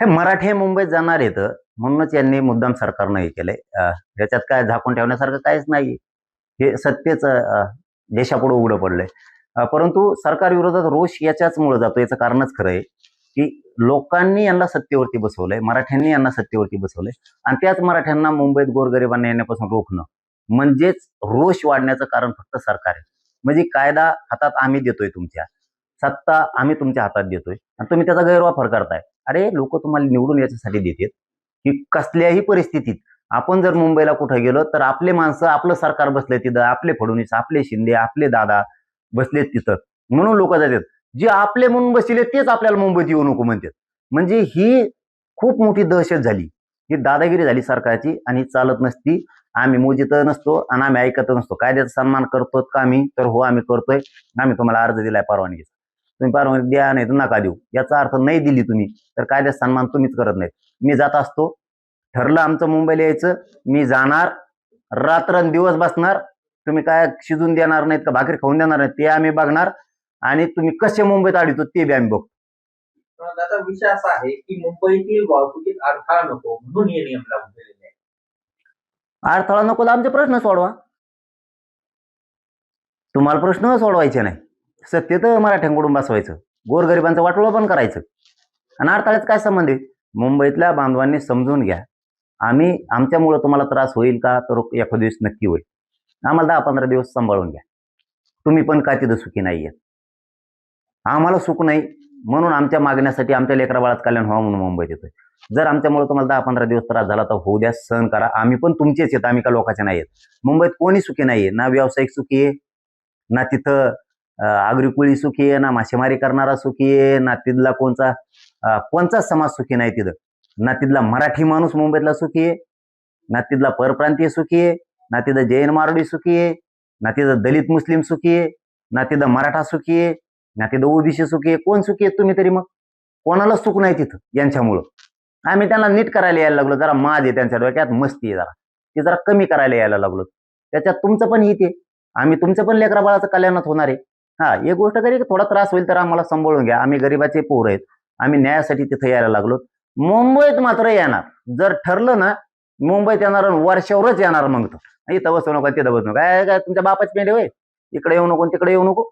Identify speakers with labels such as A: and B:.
A: हे मराठे मुंबईत जाणार आहेत म्हणूनच यांनी मुद्दाम सरकारनं हे केलंय. याच्यात काय झाकून ठेवण्यासारखं काहीच नाही. हे सत्तेच देशापुढे उघडं पडलंय. परंतु सरकार विरोधात रोष याच्याचमुळे जातो. याचं कारणच खरं आहे की लोकांनी यांना सत्तेवरती बसवलंय, मराठ्यांनी यांना सत्तेवरती बसवलंय आणि त्याच मराठ्यांना मुंबईत गोरगरिबांना येण्यापासून रोखणं म्हणजेच रोष वाढण्याचं कारण फक्त सरकार आहे. म्हणजे कायदा हातात आम्ही देतोय, तुमच्या सत्ता आम्ही तुमच्या हातात देतोय आणि तुम्ही त्याचा गैरवापर करताय. अरे लोक तुम्हाला निवडून याच्यासाठी देतात की कसल्याही परिस्थितीत आपण जर मुंबईला कुठे गेलो तर आपले माणसं, आपलं सरकार बसले तिथं, आपले फडणवीस, आपले शिंदे, आपले दादा बसलेत तिथं, म्हणून लोक जातात. जे आपले म्हणून बसले तेच आपल्याला मुंबईत येऊ नको म्हणतात. म्हणजे ही खूप मोठी दहशत झाली, ही दादागिरी झाली सरकारची आणि चालत नसती. आम्ही मोजित नसतो आणि आम्ही ऐकत नसतो. कायद्याचा सन्मान करतो का आम्ही? तर हो, आम्ही करतोय. आम्ही तुम्हाला अर्ज दिलाय परवानगीचा, तुम्ही परवानगी द्या नाही तर नका देऊ. याचा अर्थ नाही दिली तुम्ही तर कायद्याचा सन्मान तुम्हीच करत नाहीत. मी जात असतो, ठरलं आमचं मुंबईला यायचं, मी जाणार, रात्रंदिवस बसणार. तुम्ही काय शिजून देणार नाहीत का भाकरी खाऊन देणार नाहीत ते आम्ही बघणार आणि तुम्ही कसे मुंबईत अडवतो ते बी आम्ही बघतो.
B: आता विषय असा आहे की मुंबईतील वाहतुकीत अडथळा नको म्हणून हे नियम लागू केलेले आहे.
A: अडथळा नको तर आमचे प्रश्न सोडवा. तुम्हाला प्रश्न सोडवायचे नाही, सत्तेत मराठ्यांकडून बसवायचं, गोरगरिबांचं वाटोळं पण करायचं आणि अडथळ्यात काय संबंध आहे? मुंबईतल्या बांधवांनी समजून घ्या, आम्ही आमच्यामुळे तुम्हाला त्रास होईल का? तर एखाद दिवस नक्की होईल. आम्हाला 10-15 दिवस सांभाळून घ्या. तुम्ही पण काय तिथं सुखी नाहीये, आम्हाला सुख नाही म्हणून आमच्या मागण्यासाठी आमच्या लेकरा बाळात कल्याण व्हावं म्हणून मुंबईत येतोय. जर आमच्यामुळे तुम्हाला 10-15 दिवस त्रास झाला तर होऊ द्या, सहन करा. आम्ही पण तुमचेच आहेत, आम्ही का लोकांचे नाही आहेत. मुंबईत कोणी सुखी नाहीये, ना व्यावसायिक सुखी आहे, ना तिथं आगरी सुखी आहे, ना मासेमारी करणारा सुखी आहे, ना तिथला कोणचाच समाज सुखी नाही तिथं. ना तिथला मराठी माणूस मुंबईतला सुखी आहे, ना तिथला परप्रांतीय सुखी आहे, ना तिथं जैन मारडी सुखी आहे, ना तिथं दलित मुस्लिम सुखी आहे, ना तिथं मराठा सुखी आहे, ना तिथं ओबीसी सुखी आहे. कोण सुखी आहे तुम्ही तरी? मग कोणाला सुख नाही तिथं यांच्यामुळं. आम्ही त्यांना नीट करायला यायला लागलो, जरा माज आहे त्यांच्या डोक्यात, मस्ती आहे जरा, ती जरा कमी करायला यायला लागलो. त्याच्यात तुमचं पण हित आहे, आम्ही तुमचं पण लेकरा बाळाचं कल्याणात होणार आहे. हा, एक गोष्ट करी, थोडा त्रास होईल तर आम्हाला सांभाळून घ्या, आम्ही गरीबाचे पोर आहेत, आम्ही न्यायासाठी तिथे यायला लागलो. मुंबईत मात्र येणार, जर ठरलं ना मुंबईत येणार वर्षावरच येणार. मग तर इथं बसू नका, तिथं बसू नका, काय काय तुमच्या बापाची पेंडे होय, इकडे येऊ नको तिकडे येऊ नको.